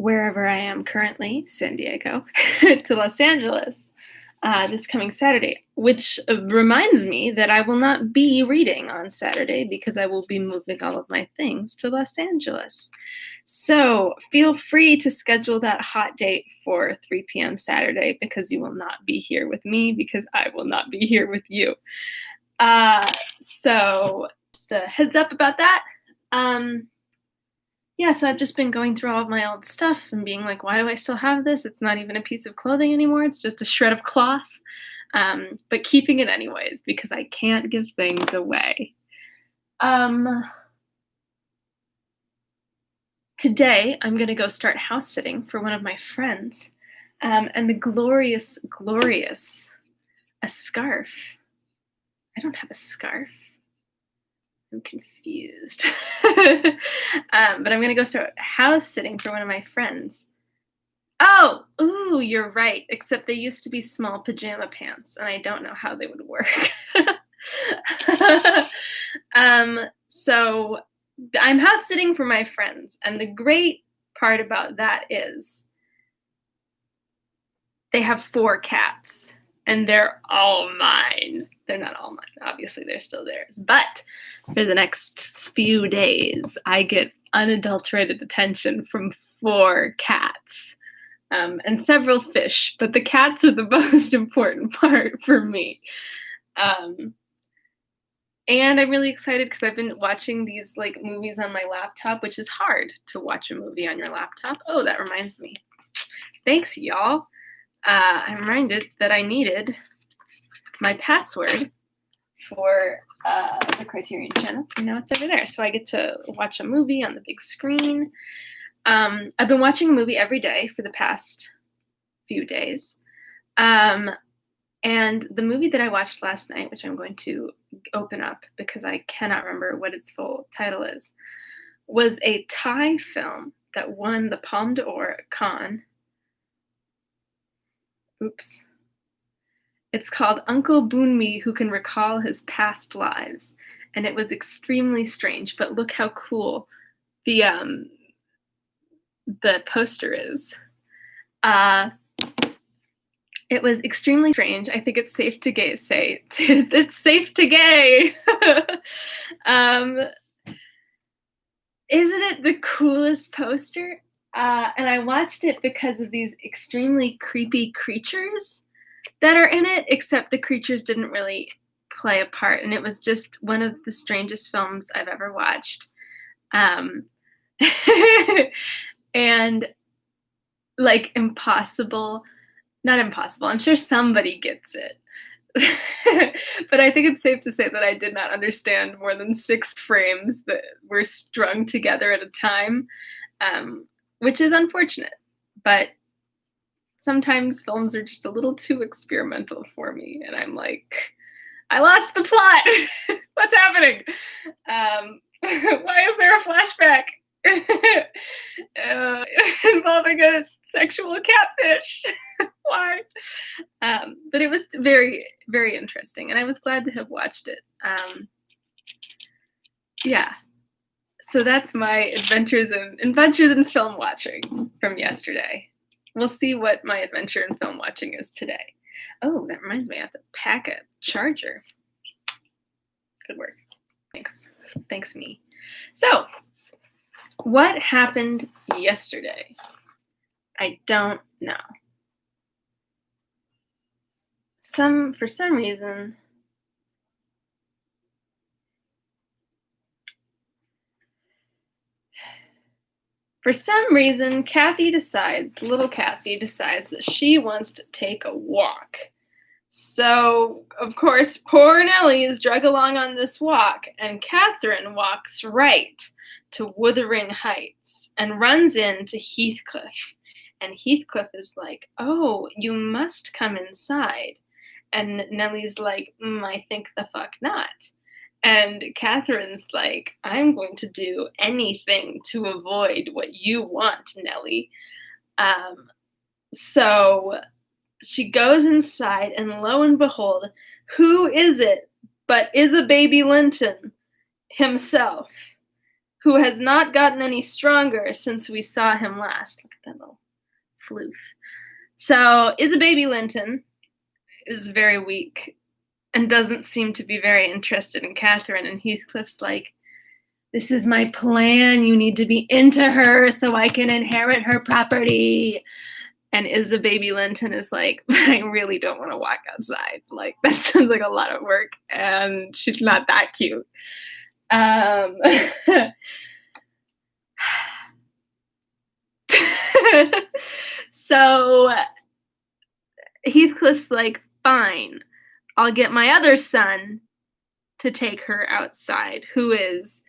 wherever I am currently, San Diego, to Los Angeles this coming Saturday, which reminds me that I will not be reading on Saturday because I will be moving all of my things to Los Angeles. So feel free to schedule that hot date for 3 p.m. Saturday, because you will not be here with me because I will not be here with you. So just a heads up about that. Yeah, so I've just been going through all of my old stuff and being like, why do I still have this? It's not even a piece of clothing anymore. It's just a shred of cloth. But keeping it anyways because I can't give things away. Today, I'm going to go start house sitting for one of my friends. And the glorious, a scarf. I don't have a scarf. I'm confused. But I'm going to go start house sitting for one of my friends. Oh, ooh, you're right. Except they used to be small pajama pants, and I don't know how they would work. So I'm house sitting for my friends, and the great part about that is they have 4 cats, and they're all mine. They're not all mine, obviously, they're still theirs. But for the next few days, I get unadulterated attention from 4 cats. And several fish, but the cats are the most important part for me. And I'm really excited because I've been watching these like movies on my laptop, which is hard to watch a movie on your laptop. Oh, that reminds me. Thanks, y'all. I'm reminded that I needed my password for the Criterion channel. And now it's over there. So I get to watch a movie on the big screen. I've been watching a movie every day for the past few days. And the movie that I watched last night, which I'm going to open up because I cannot remember what its full title is, was a Thai film that won the Palme d'Or at Cannes. Oops. It's called Uncle Boonmi Who Can Recall His Past Lives. And it was extremely strange, but look how cool the poster is. It was extremely strange. I think it's safe to say it's safe to gay. Isn't it the coolest poster? And I watched it because of these extremely creepy creatures that are in it, except the creatures didn't really play a part, and it was just one of the strangest films I've ever watched. And like not impossible. I'm sure somebody gets it. But I think it's safe to say that I did not understand more than 6 frames that were strung together at a time, which is unfortunate. But sometimes films are just a little too experimental for me, and I'm like, I lost the plot. What's happening? Why is there a flashback involving a sexual catfish? Why? But it was very, very interesting, and I was glad to have watched it. Yeah. So that's my adventures in film watching from yesterday. We'll see what my adventure in film watching is today. Oh, that reminds me, I have to pack a charger. Good work. Thanks, me. So, what happened yesterday? I don't know. For some reason, little Kathy decides that she wants to take a walk. So, of course, poor Nelly is dragged along on this walk, and Catherine walks right to Wuthering Heights and runs into Heathcliff. And Heathcliff is like, oh, you must come inside. And Nelly's like, I think the fuck not. And Catherine's like, I'm going to do anything to avoid what you want, Nelly. So she goes inside, and lo and behold, who is it but Baby Linton himself, who has not gotten any stronger since we saw him last. Look at that little floof. So, Isababy Linton is very weak and doesn't seem to be very interested in Catherine, and Heathcliff's like, this is my plan. You need to be into her so I can inherit her property. And Isababy Linton is like, I really don't want to walk outside. Like, that sounds like a lot of work, and she's not that cute. So Heathcliff's like, fine, I'll get my other son to take her outside, who is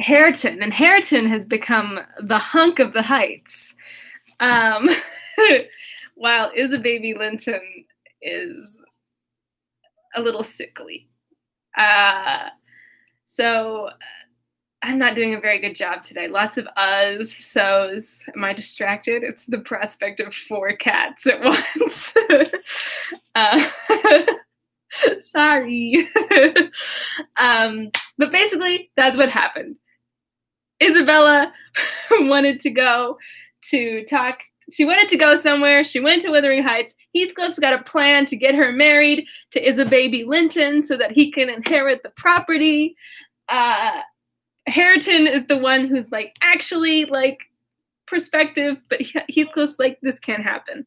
Hareton. And Hareton has become the hunk of the heights, while Isababy Linton is a little sickly. So I'm not doing a very good job today. Lots of uhs, so's. Am I distracted? It's the prospect of 4 cats at once. Sorry. But basically, that's what happened. Isabella wanted to go to talk. She wanted to go somewhere. She went to Wuthering Heights. Heathcliff's got a plan to get her married to Isababy Linton so that he can inherit the property. Hareton is the one who's like actually like perspective, but Heathcliff's like, this can't happen.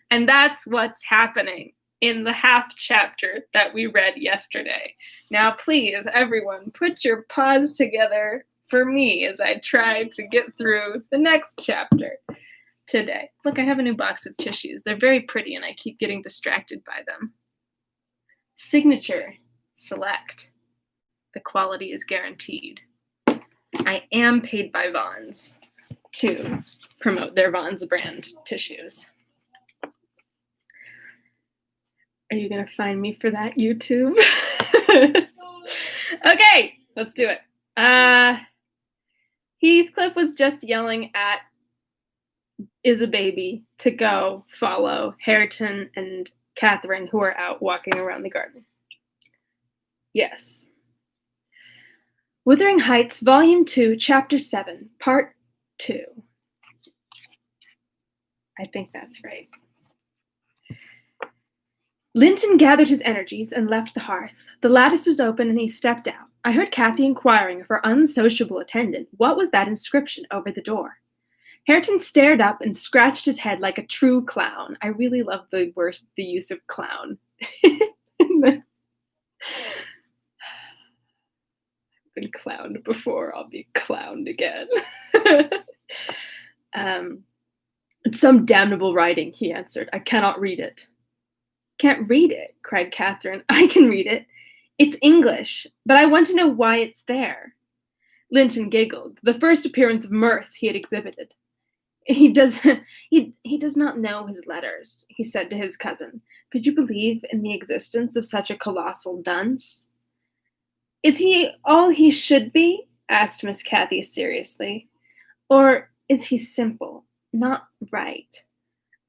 And that's what's happening in the half chapter that we read yesterday. Now, please, everyone, put your paws together for me as I try to get through the next chapter today. Look, I have a new box of tissues. They're very pretty and I keep getting distracted by them. Signature, select. The quality is guaranteed. I am paid by Vaughn's to promote their Vaughn's brand tissues. Are you going to find me for that, YouTube? Okay, let's do it. Heathcliff was just yelling at Isababy to go follow Hareton and Catherine, who are out walking around the garden. Yes. Wuthering Heights, Volume 2, Chapter 7, Part 2. I think that's right. Linton gathered his energies and left the hearth. The lattice was open and he stepped out. I heard Cathy inquiring of her unsociable attendant what was that inscription over the door. Hareton stared up and scratched his head like a true clown. I really love the use of clown. I've been clowned before, I'll be clowned again. It's some damnable writing, he answered. I cannot read it. Can't read it, cried Catherine. I can read it. It's English, but I want to know why it's there. Linton giggled, the first appearance of mirth he had exhibited. He does not know his letters, he said to his cousin. Could you believe in the existence of such a colossal dunce? Is he all he should be? Asked Miss Cathy seriously. Or is he simple, not right?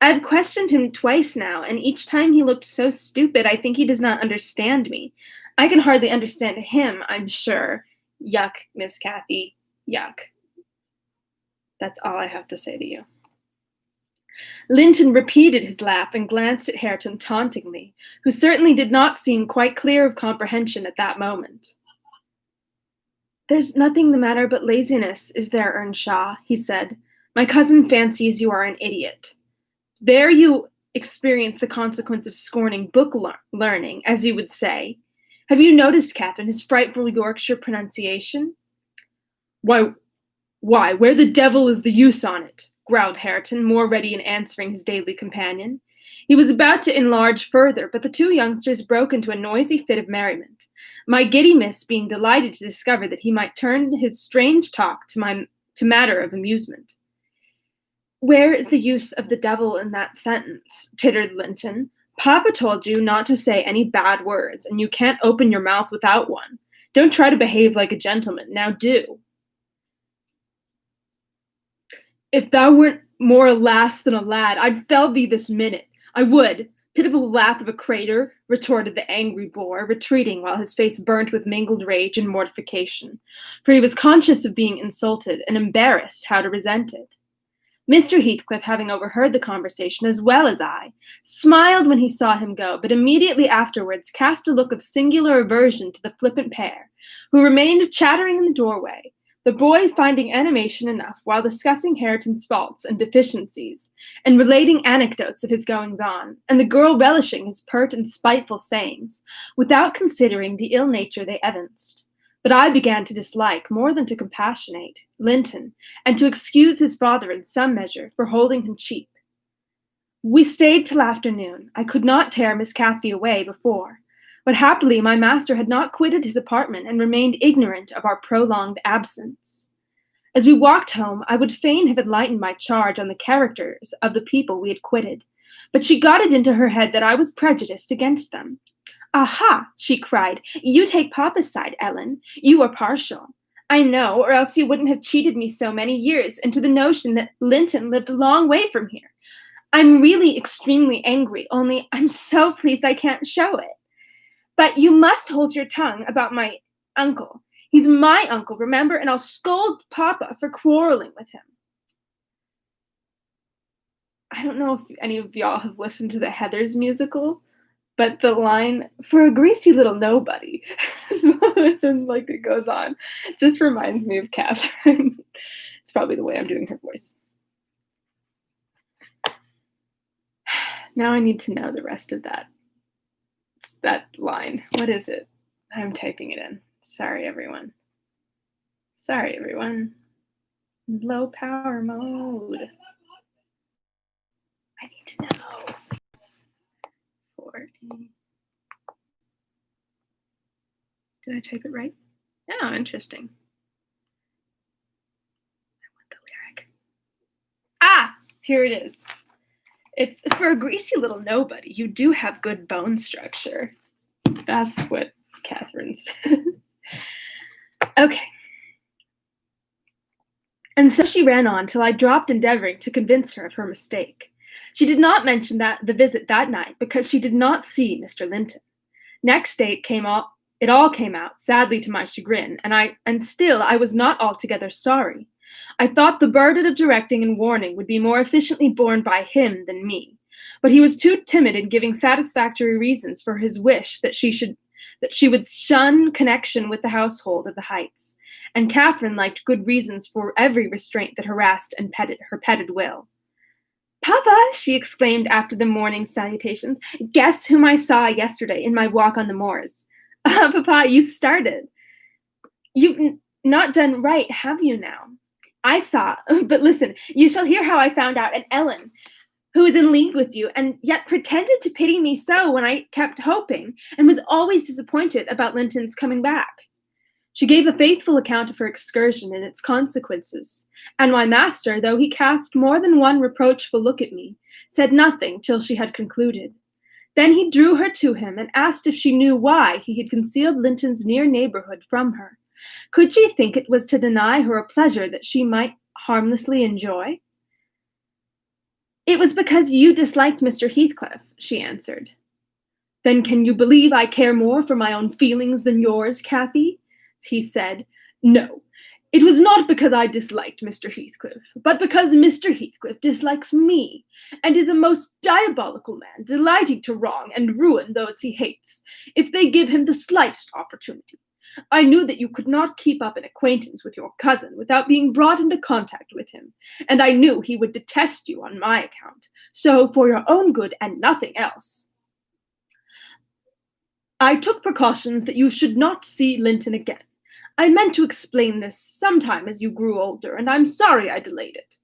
I've questioned him twice now, and each time he looked so stupid I think he does not understand me. I can hardly understand him, I'm sure. Yuck, Miss Cathy, yuck. That's all I have to say to you. Linton repeated his laugh and glanced at Hareton tauntingly, who certainly did not seem quite clear of comprehension at that moment. There's nothing the matter but laziness, is there, Earnshaw? He said. My cousin fancies you are an idiot. There you experience the consequence of scorning book learning, as you would say. Have you noticed, Catherine, his frightful Yorkshire pronunciation? Why, where the devil is the use on it? Growled Hareton, more ready in answering his daily companion. He was about to enlarge further, but the two youngsters broke into a noisy fit of merriment, my giddy miss being delighted to discover that he might turn his strange talk to matter of amusement. Where is the use of the devil in that sentence? Tittered Linton. Papa told you not to say any bad words, and you can't open your mouth without one. Don't try to behave like a gentleman. Now do. If thou weren't more a lass than a lad, I'd fell thee this minute. I would. Pitiful laugh of a crater, retorted the angry boar, retreating while his face burnt with mingled rage and mortification, for he was conscious of being insulted and embarrassed how to resent it. Mr. Heathcliff, having overheard the conversation as well as I, smiled when he saw him go, but immediately afterwards cast a look of singular aversion to the flippant pair, who remained chattering in the doorway, the boy finding animation enough while discussing Hareton's faults and deficiencies, and relating anecdotes of his goings-on, and the girl relishing his pert and spiteful sayings, without considering the ill nature they evinced. But I began to dislike, more than to compassionate, Linton, and to excuse his father in some measure for holding him cheap. We stayed till afternoon. I could not tear Miss Cathy away before, but happily my master had not quitted his apartment and remained ignorant of our prolonged absence. As we walked home, I would fain have enlightened my charge on the characters of the people we had quitted, but she got it into her head that I was prejudiced against them. Aha, she cried, you take papa's side, Ellen. You are partial. I know, or else you wouldn't have cheated me so many years into the notion that Linton lived a long way from here. I'm really extremely angry, only I'm so pleased I can't show it. But you must hold your tongue about my uncle. He's my uncle, remember, and I'll scold Papa for quarreling with him. I don't know if any of y'all have listened to the Heathers musical, but the line, for a greasy little nobody, and like it goes on, just reminds me of Catherine. It's probably the way I'm doing her voice. Now I need to know the rest of that line. What is it? I'm typing it in. Sorry, everyone. Low power mode. I need to know. Did I type it right? Oh, interesting. I want the lyric. Ah, here it is. It's for a greasy little nobody. You do have good bone structure. That's what Catherine says. Okay. And so she ran on till I dropped endeavoring to convince her of her mistake. She did not mention the visit that night because she did not see Mr. Linton. Next day it all came out, sadly to my chagrin, and still I was not altogether sorry. I thought the burden of directing and warning would be more efficiently borne by him than me, but he was too timid in giving satisfactory reasons for his wish that she would shun connection with the household of the Heights, and Catherine liked good reasons for every restraint that harassed and petted her petted will. Papa, she exclaimed after the morning salutations, guess whom I saw yesterday in my walk on the moors. Papa, you started. You've not done right, have you now? I saw, but listen, you shall hear how I found out, and Ellen, who is in league with you, and yet pretended to pity me so when I kept hoping, and was always disappointed about Linton's coming back. She gave a faithful account of her excursion and its consequences, and my master, though he cast more than one reproachful look at me, said nothing till she had concluded. Then he drew her to him and asked if she knew why he had concealed Linton's near neighborhood from her. Could she think it was to deny her a pleasure that she might harmlessly enjoy? It was because you disliked Mr. Heathcliff, she answered. Then can you believe I care more for my own feelings than yours, Cathy? He said. No, it was not because I disliked Mr. Heathcliff, but because Mr. Heathcliff dislikes me, and is a most diabolical man, delighting to wrong and ruin those he hates, if they give him the slightest opportunity. I knew that you could not keep up an acquaintance with your cousin without being brought into contact with him, and I knew he would detest you on my account, so for your own good and nothing else, I took precautions that you should not see Linton again. I meant to explain this sometime as you grew older, and I'm sorry I delayed it.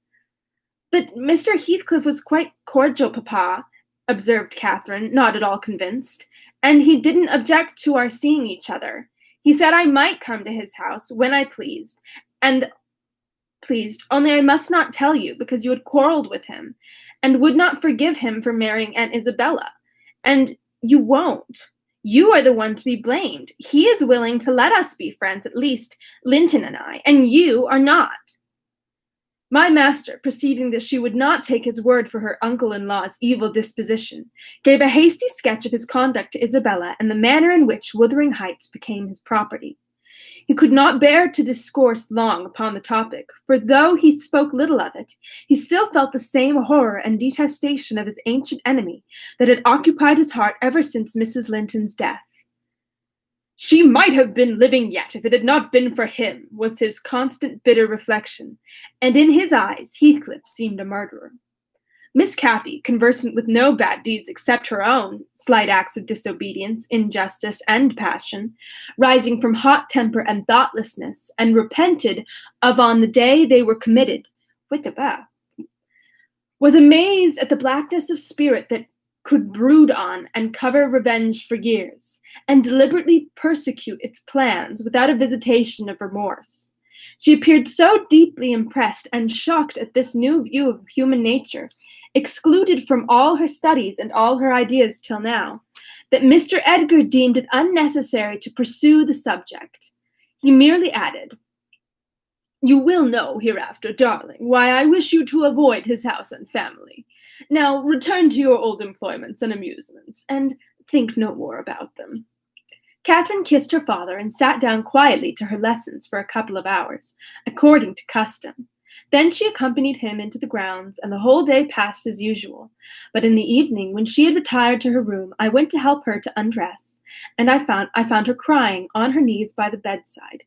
But Mr. Heathcliff was quite cordial, Papa, observed Catherine, not at all convinced, and he didn't object to our seeing each other. He said I might come to his house when I pleased, only I must not tell you, because you had quarreled with him, and would not forgive him for marrying Aunt Isabella. And you won't. You are the one to be blamed. He is willing to let us be friends, at least, Linton and I, and you are not. My master, perceiving that she would not take his word for her uncle-in-law's evil disposition, gave a hasty sketch of his conduct to Isabella and the manner in which Wuthering Heights became his property. He could not bear to discourse long upon the topic, for though he spoke little of it, he still felt the same horror and detestation of his ancient enemy that had occupied his heart ever since Mrs. Linton's death. She might have been living yet if it had not been for him, was his constant bitter reflection, and in his eyes Heathcliff seemed a murderer. Miss Cathy, conversant with no bad deeds except her own slight acts of disobedience, injustice, and passion, rising from hot temper and thoughtlessness, and repented of on the day they were committed, was amazed at the blackness of spirit that could brood on and cover revenge for years, and deliberately persecute its plans without a visitation of remorse. She appeared so deeply impressed and shocked at this new view of human nature, excluded from all her studies and all her ideas till now, that Mr. Edgar deemed it unnecessary to pursue the subject. He merely added, "You will know hereafter, darling, why I wish you to avoid his house and family. Now return to your old employments and amusements, and think no more about them." Catherine kissed her father and sat down quietly to her lessons for a couple of hours, according to custom. Then she accompanied him into the grounds, and the whole day passed as usual. But in the evening, when she had retired to her room, I went to help her to undress, and I found her crying on her knees by the bedside.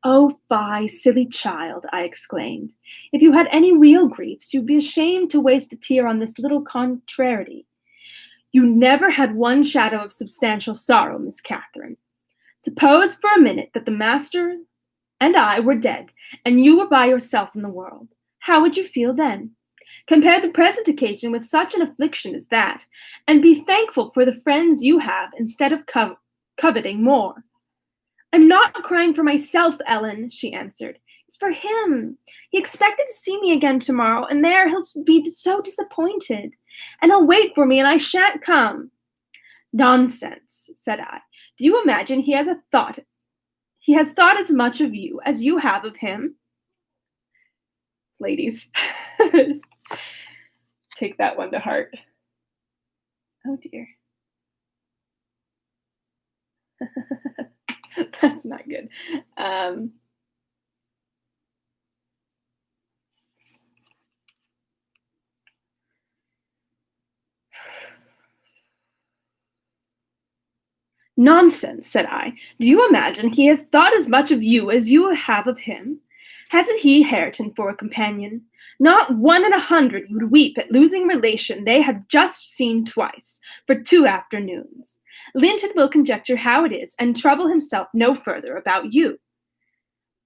"Oh, fie, silly child," I exclaimed. "If you had any real griefs, you'd be ashamed to waste a tear on this little contrariety. You never had one shadow of substantial sorrow, Miss Catherine. Suppose for a minute that the master and I were dead, and you were by yourself in the world. How would you feel then? Compare the present occasion with such an affliction as that, and be thankful for the friends you have instead of coveting more." "I'm not crying for myself, Ellen," she answered. "It's for him. He expected to see me again tomorrow, and there he'll be so disappointed. And he'll wait for me, and I shan't come." "Nonsense," said I. "Do you imagine he has thought as much of you as you have of him?" Ladies, take that one to heart. Oh dear. That's not good. "Nonsense," said I. "Do you imagine he has thought as much of you as you have of him? Hasn't he Hareton for a companion? Not 1 in 100 would weep at losing a relation they had just seen twice, for 2 afternoons. Linton will conjecture how it is, and trouble himself no further about you."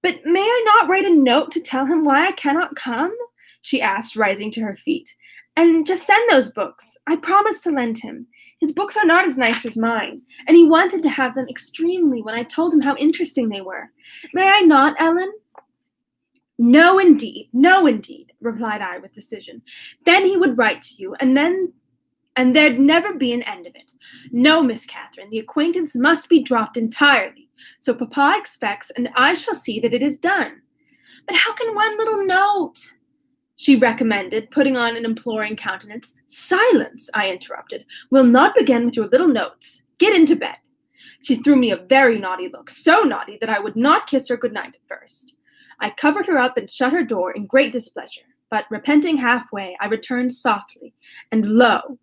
"But may I not write a note to tell him why I cannot come?" she asked, rising to her feet. "And just send those books. I promised to lend him. His books are not as nice as mine, and he wanted to have them extremely when I told him how interesting they were. May I not, Ellen?" No, indeed, replied I with decision. "Then he would write to you, and there'd never be an end of it. No, Miss Catherine, the acquaintance must be dropped entirely. So papa expects, and I shall see that it is done." "But how can one little note?" she recommended, putting on an imploring countenance. "Silence," I interrupted. "We'll not begin with your little notes. Get into bed." She threw me a very naughty look, so naughty that I would not kiss her good night at first. I covered her up and shut her door in great displeasure, but repenting halfway, I returned softly, and lo,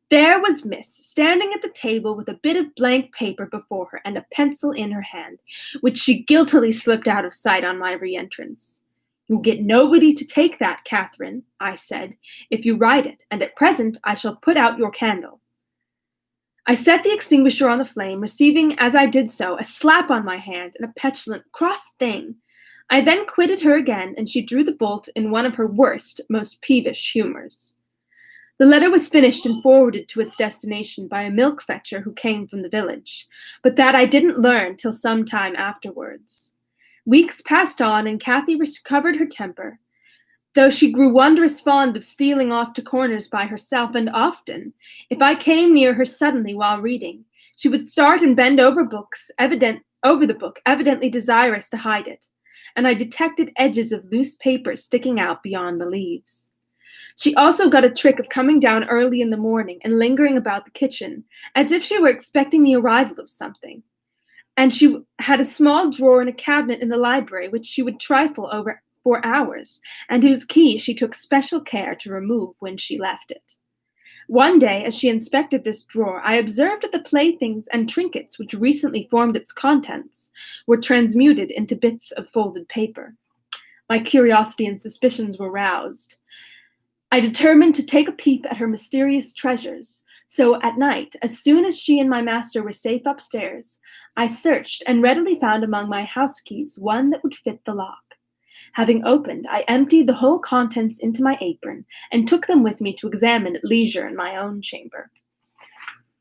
there was Miss standing at the table with a bit of blank paper before her and a pencil in her hand, which she guiltily slipped out of sight on my re-entrance. "You'll get nobody to take that, Catherine," I said, "if you write it, and at present I shall put out your candle." I set the extinguisher on the flame, receiving as I did so a slap on my hand and a petulant "cross thing." I then quitted her again, and she drew the bolt in one of her worst, most peevish humors. The letter was finished and forwarded to its destination by a milk fetcher who came from the village, but that I didn't learn till some time afterwards. Weeks passed on, and Cathy recovered her temper, though she grew wondrous fond of stealing off to corners by herself, and often, if I came near her suddenly while reading, she would start and bend over the book, evidently desirous to hide it. and I detected edges of loose paper sticking out beyond the leaves. She also got a trick of coming down early in the morning and lingering about the kitchen, as if she were expecting the arrival of something. And she had a small drawer in a cabinet in the library which she would trifle over for hours, and whose key she took special care to remove when she left it. One day, as she inspected this drawer, I observed that the playthings and trinkets which recently formed its contents were transmuted into bits of folded paper. My curiosity and suspicions were roused. I determined to take a peep at her mysterious treasures, so at night, as soon as she and my master were safe upstairs, I searched and readily found among my house keys one that would fit the lock. Having opened, I emptied the whole contents into my apron and took them with me to examine at leisure in my own chamber.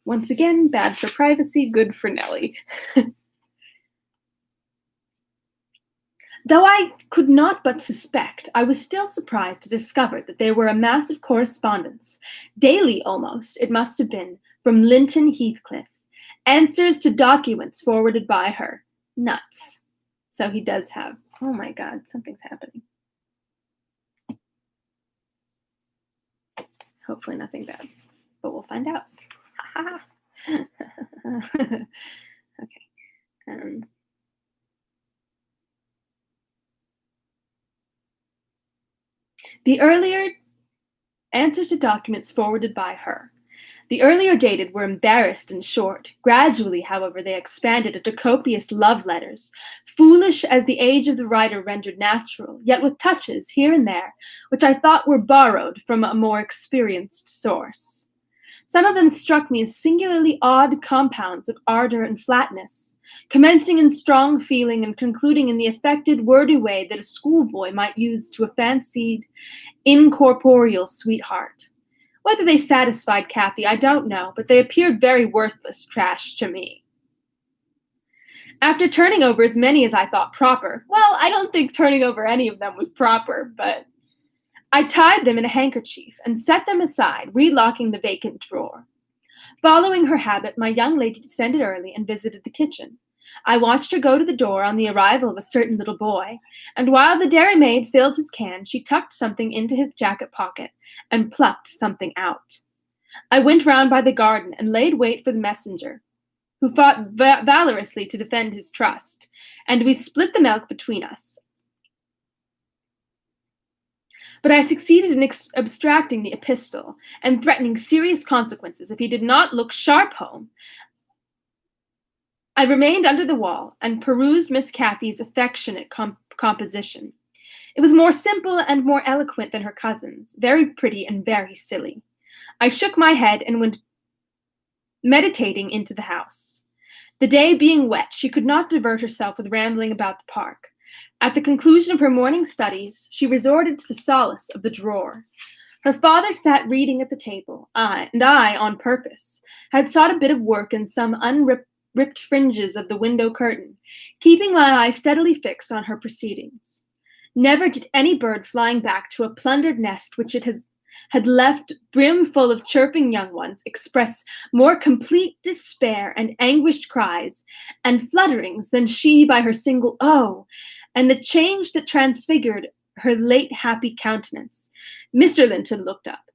Once again, bad for privacy, good for Nelly. Though I could not but suspect, I was still surprised to discover that there were a mass of correspondence, daily almost, it must have been, from Linton Heathcliff, answers to documents forwarded by her. Nuts. So he does have, oh my God, something's happening. Hopefully nothing bad, but we'll find out. Okay. The earlier answers to documents forwarded by her. The earlier dated were embarrassed and short. Gradually, however, they expanded into copious love letters, foolish as the age of the writer rendered natural, yet with touches here and there, which I thought were borrowed from a more experienced source. Some of them struck me as singularly odd compounds of ardor and flatness, commencing in strong feeling and concluding in the affected, wordy way that a schoolboy might use to a fancied, incorporeal sweetheart. Whether they satisfied Kathy, I don't know, but they appeared very worthless trash to me. After turning over as many as I thought proper, well, I don't think turning over any of them was proper, but I tied them in a handkerchief and set them aside, relocking the vacant drawer. Following her habit, my young lady descended early and visited the kitchen. I watched her go to the door on the arrival of a certain little boy, and while the dairymaid filled his can, she tucked something into his jacket pocket and plucked something out. I went round by the garden and laid wait for the messenger, who fought valorously to defend his trust, and we split the milk between us. But I succeeded in abstracting the epistle and threatening serious consequences if he did not look sharp home. I remained under the wall and perused Miss Cathy's affectionate composition. It was more simple and more eloquent than her cousin's, very pretty and very silly. I shook my head and went meditating into the house. The day being wet, she could not divert herself with rambling about the park. At the conclusion of her morning studies, she resorted to the solace of the drawer. Her father sat reading at the table, and I, on purpose, had sought a bit of work in some unripped fringes of the window curtain, keeping my eye steadily fixed on her proceedings. Never did any bird flying back to a plundered nest which it had left brimful of chirping young ones express more complete despair and anguished cries and flutterings than she by her single "oh," and the change that transfigured her late happy countenance. Mr. Linton looked up.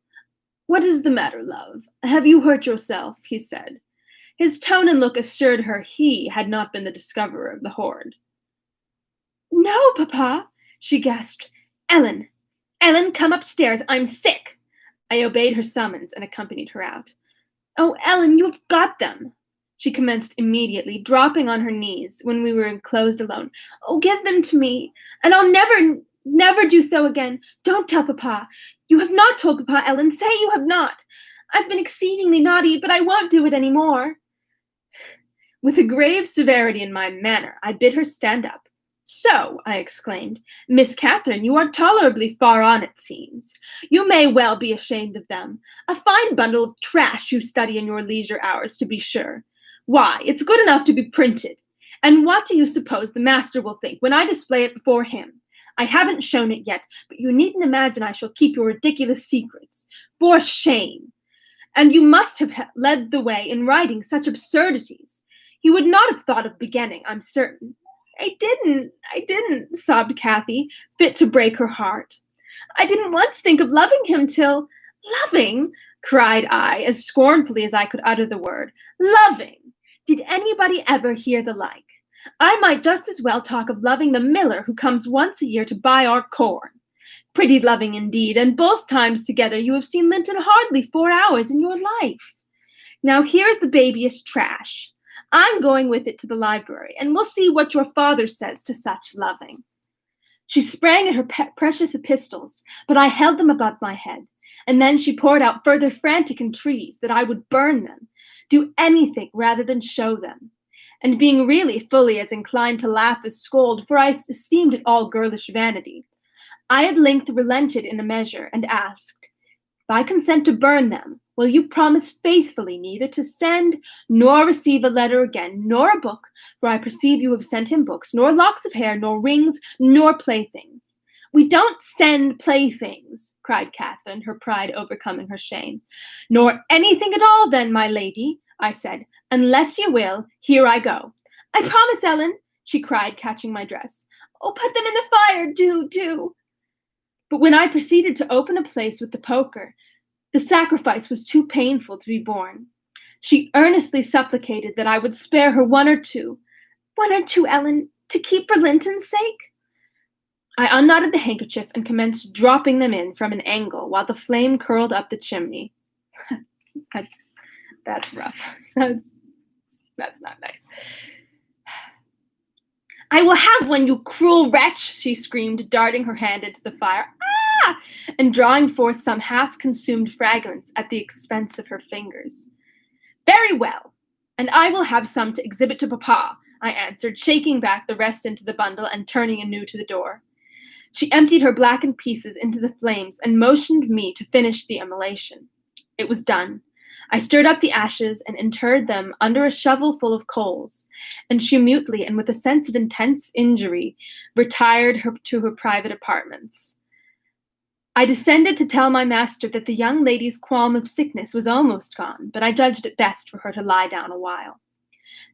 "What is the matter, love? Have you hurt yourself?" he said. His tone and look assured her he had not been the discoverer of the hoard. "No, Papa," she gasped. Ellen, come upstairs. I'm sick." I obeyed her summons and accompanied her out. "Oh, Ellen, you have got them," she commenced immediately, dropping on her knees when we were enclosed alone. "Oh, give them to me, and I'll never do so again. Don't tell Papa. You have not told Papa, Ellen. Say you have not. I've been exceedingly naughty, but I won't do it any more." With a grave severity in my manner, I bid her stand up. "So," I exclaimed, "Miss Catherine, you are tolerably far on, it seems. You may well be ashamed of them. A fine bundle of trash you study in your leisure hours, to be sure. Why, it's good enough to be printed. And what do you suppose the master will think when I display it before him? I haven't shown it yet, but you needn't imagine I shall keep your ridiculous secrets. For shame! And you must have led the way in writing such absurdities. He would not have thought of beginning, I'm certain." I didn't, sobbed Kathy, fit to break her heart. I didn't once think of loving him till— Loving? Cried I, as scornfully as I could utter the word. Loving! Did anybody ever hear the like? I might just as well talk of loving the miller who comes once a year to buy our corn. Pretty loving indeed, and both times together you have seen Linton hardly 4 hours in your life. Now here's the babyest trash. I'm going with it to the library, and we'll see what your father says to such loving. She sprang at her precious epistles, but I held them above my head, and then she poured out further frantic entreaties that I would burn them, do anything rather than show them. And being really fully as inclined to laugh as scold, for I esteemed it all girlish vanity, I at length relented in a measure, and asked, If I consent to burn them, will you promise faithfully neither to send nor receive a letter again, nor a book, for I perceive you have sent him books, nor locks of hair, nor rings, nor playthings? We don't send playthings, cried Catherine, her pride overcoming her shame. Nor anything at all, then, my lady, I said. Unless you will, here I go. I promise, Ellen, she cried, catching my dress. Oh, put them in the fire, do. But when I proceeded to open a place with the poker, the sacrifice was too painful to be borne. She earnestly supplicated that I would spare her 1 or 2. 1 or 2, Ellen, to keep for Linton's sake? I unknotted the handkerchief and commenced dropping them in from an angle while the flame curled up the chimney. That's rough. That's not nice. I will have one, you cruel wretch, she screamed, darting her hand into the fire. Ah! And drawing forth some half-consumed fragments at the expense of her fingers. Very well, and I will have some to exhibit to Papa, I answered, shaking back the rest into the bundle and turning anew to the door. She emptied her blackened pieces into the flames and motioned me to finish the immolation. It was done. I stirred up the ashes and interred them under a shovel full of coals, and she mutely and with a sense of intense injury retired to her private apartments. I descended to tell my master that the young lady's qualm of sickness was almost gone, but I judged it best for her to lie down a while.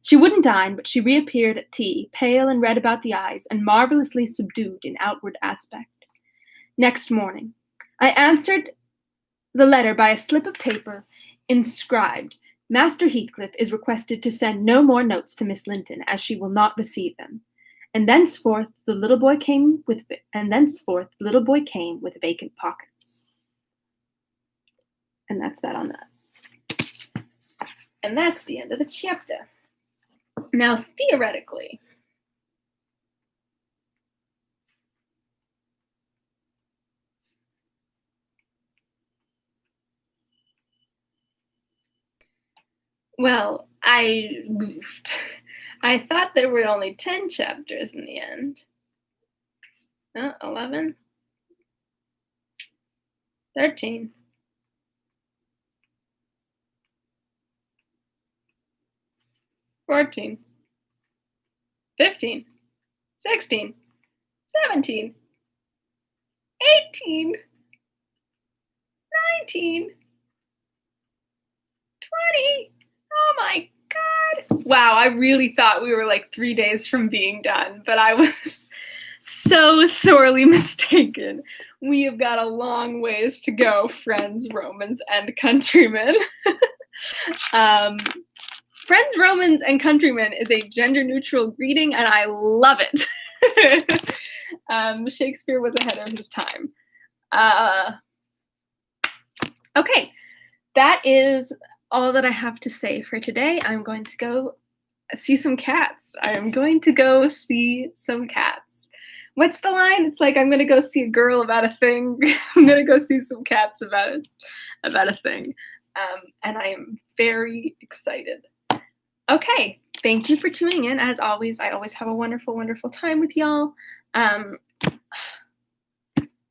She wouldn't dine, but she reappeared at tea, pale and red about the eyes, and marvelously subdued in outward aspect. Next morning, I answered the letter by a slip of paper inscribed, Master Heathcliff is requested to send no more notes to Miss Linton, as she will not receive them. And thenceforth the little boy came with vacant pockets. And that's that on that. And that's the end of the chapter. Now, theoretically, well, I goofed. I thought there were only 10 chapters in the end. 11? 13. 14. 15. 16. 17. 18. 19. 20. Oh my God. Wow, I really thought we were like 3 days from being done, but I was so sorely mistaken. We have got a long ways to go, friends, Romans, and countrymen. Friends, Romans, and countrymen is a gender-neutral greeting, and I love it. Shakespeare was ahead of his time. Okay, that is all that I have to say for today. I'm going to go see some cats. What's the line? It's like, I'm going to go see a girl about a thing. I'm going to go see some cats about a thing. And I am very excited. Okay, thank you for tuning in. As always, I always have a wonderful, wonderful time with y'all.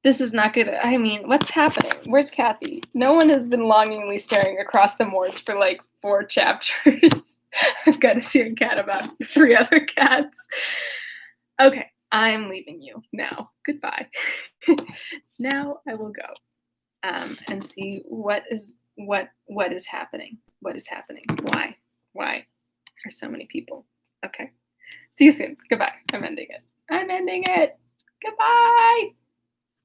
This is not good. I mean, what's happening? Where's Kathy? No one has been longingly staring across the moors for like 4 chapters. I've got to see a cat about 3 other cats. Okay, I'm leaving you now. Goodbye. Now I will go and see what is happening. What is happening? Why are so many people? Okay. See you soon. Goodbye. I'm ending it. I'm ending it. Goodbye.